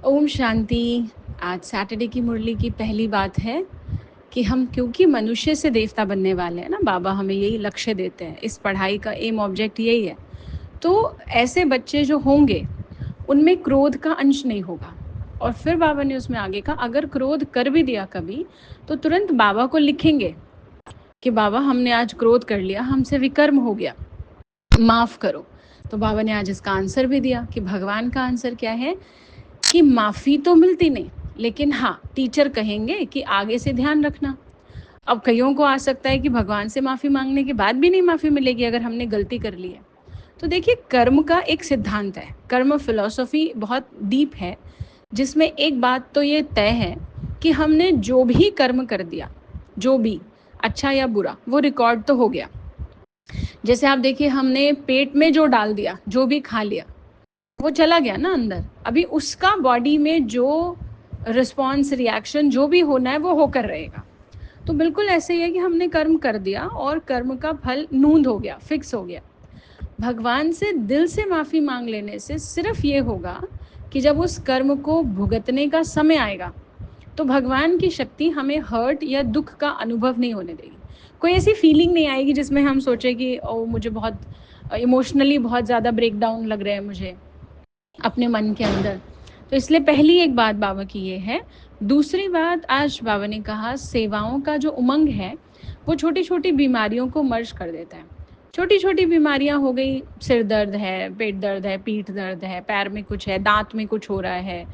ओम शांति। आज सैटरडे की मुरली की पहली बात है कि हम क्योंकि मनुष्य से देवता बनने वाले हैं ना, बाबा हमें यही लक्ष्य देते हैं, इस पढ़ाई का एम ऑब्जेक्ट यही है। तो ऐसे बच्चे जो होंगे उनमें क्रोध का अंश नहीं होगा। और फिर बाबा ने उसमें आगे कहा, अगर क्रोध कर भी दिया कभी तो तुरंत बाबा को लिखेंगे कि बाबा हमने आज क्रोध कर लिया, हमसे विकर्म हो गया, माफ़ करो। तो बाबा ने आज इसका आंसर भी दिया कि भगवान का आंसर क्या है कि माफ़ी तो मिलती नहीं, लेकिन हाँ टीचर कहेंगे कि आगे से ध्यान रखना। अब कईयों को आ सकता है कि भगवान से माफ़ी मांगने के बाद भी नहीं माफ़ी मिलेगी अगर हमने गलती कर ली है। तो देखिए, कर्म का एक सिद्धांत है, कर्म फिलॉसफी बहुत डीप है, जिसमें एक बात तो ये तय है कि हमने जो भी कर्म कर दिया, जो भी अच्छा या बुरा, वो रिकॉर्ड तो हो गया। जैसे आप देखिए, हमने पेट में जो डाल दिया, जो भी खा लिया, वो चला गया ना अंदर। अभी उसका बॉडी में जो रिस्पॉन्स, रिएक्शन जो भी होना है वो होकर रहेगा। तो बिल्कुल ऐसे ही है कि हमने कर्म कर दिया और कर्म का फल नूंद हो गया, फिक्स हो गया। भगवान से दिल से माफ़ी मांग लेने से सिर्फ ये होगा कि जब उस कर्म को भुगतने का समय आएगा तो भगवान की शक्ति हमें हर्ट या दुख का अनुभव नहीं होने देगी। कोई ऐसी फीलिंग नहीं आएगी जिसमें हम सोचें कि ओ मुझे बहुत इमोशनली बहुत ज़्यादा ब्रेक डाउन लग रहा है मुझे अपने मन के अंदर। तो इसलिए पहली एक बात बाबा की ये है। दूसरी बात, आज बाबा ने कहा सेवाओं का जो उमंग है वो छोटी छोटी बीमारियों को मर्ज कर देता है। छोटी छोटी बीमारियां हो गई, सिर दर्द है, पेट दर्द है, पीठ दर्द है, पैर में कुछ है, दांत में कुछ हो रहा है,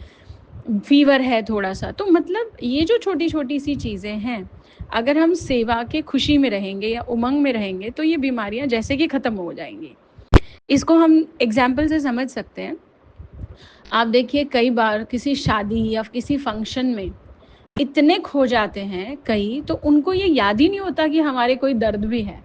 फीवर है थोड़ा सा, तो मतलब ये जो छोटी छोटी सी चीज़ें हैं, अगर हम सेवा के खुशी में रहेंगे या उमंग में रहेंगे तो ये बीमारियां जैसे कि ख़त्म हो जाएंगी। इसको हम एग्जाम्पल से समझ सकते हैं। आप देखिए, कई बार किसी शादी या किसी फंक्शन में इतने खो जाते हैं कई, तो उनको ये याद ही नहीं होता कि हमारे कोई दर्द भी है।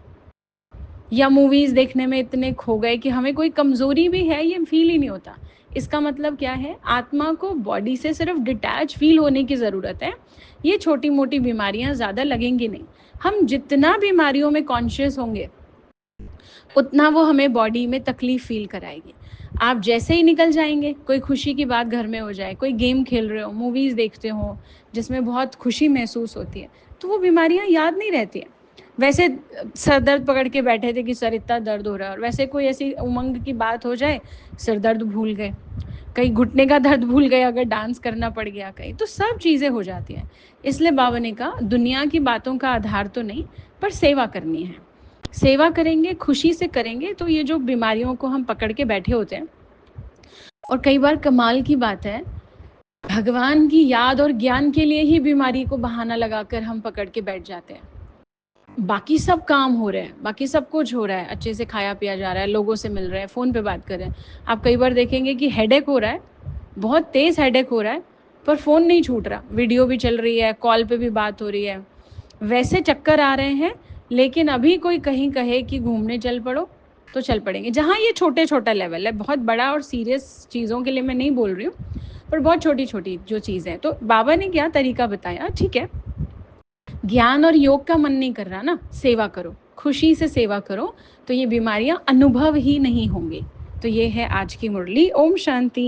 या मूवीज़ देखने में इतने खो गए कि हमें कोई कमज़ोरी भी है, ये फील ही नहीं होता। इसका मतलब क्या है, आत्मा को बॉडी से सिर्फ डिटैच फील होने की ज़रूरत है। ये छोटी मोटी बीमारियां ज़्यादा लगेंगी नहीं। हम जितना बीमारियों में कॉन्शियस होंगे उतना वो हमें बॉडी में तकलीफ फील कराएगी। आप जैसे ही निकल जाएंगे, कोई खुशी की बात घर में हो जाए, कोई गेम खेल रहे हो, मूवीज़ देखते हो जिसमें बहुत खुशी महसूस होती है, तो वो बीमारियां याद नहीं रहती हैं। वैसे सर दर्द पकड़ के बैठे थे कि सर इतना दर्द हो रहा है, और वैसे कोई ऐसी उमंग की बात हो जाए, सर दर्द भूल गए, कहीं घुटने का दर्द भूल गए, अगर डांस करना पड़ गया कहीं, तो सब चीज़ें हो जाती हैं। इसलिए बाबा ने कहा दुनिया की बातों का आधार तो नहीं, पर सेवा करनी है। सेवा करेंगे, खुशी से करेंगे, तो ये जो बीमारियों को हम पकड़ के बैठे होते हैं, और कई बार कमाल की बात है, भगवान की याद और ज्ञान के लिए ही बीमारी को बहाना लगाकर हम पकड़ के बैठ जाते हैं। बाकी सब काम हो रहे हैं, बाकी सब कुछ हो रहा है, अच्छे से खाया पिया जा रहा है, लोगों से मिल रहे हैं, फ़ोन पे बात कर रहे हैं। आप कई बार देखेंगे कि हेडेक हो रहा है, बहुत तेज़ हेडेक हो रहा है, पर फ़ोन नहीं छूट रहा, वीडियो भी चल रही है, कॉल पे भी बात हो रही है, वैसे चक्कर आ रहे हैं। लेकिन अभी कोई कहीं कहे कि घूमने चल पड़ो तो चल पड़ेंगे। जहाँ ये छोटे छोटा लेवल है, बहुत बड़ा और सीरियस चीज़ों के लिए मैं नहीं बोल रही हूँ, पर बहुत छोटी छोटी जो चीज़ें हैं, तो बाबा ने क्या तरीका बताया, ठीक है, ज्ञान और योग का मन नहीं कर रहा ना, सेवा करो, खुशी से सेवा करो, तो ये बीमारियां अनुभव ही नहीं होंगी। तो ये है आज की मुरली। ओम शांति।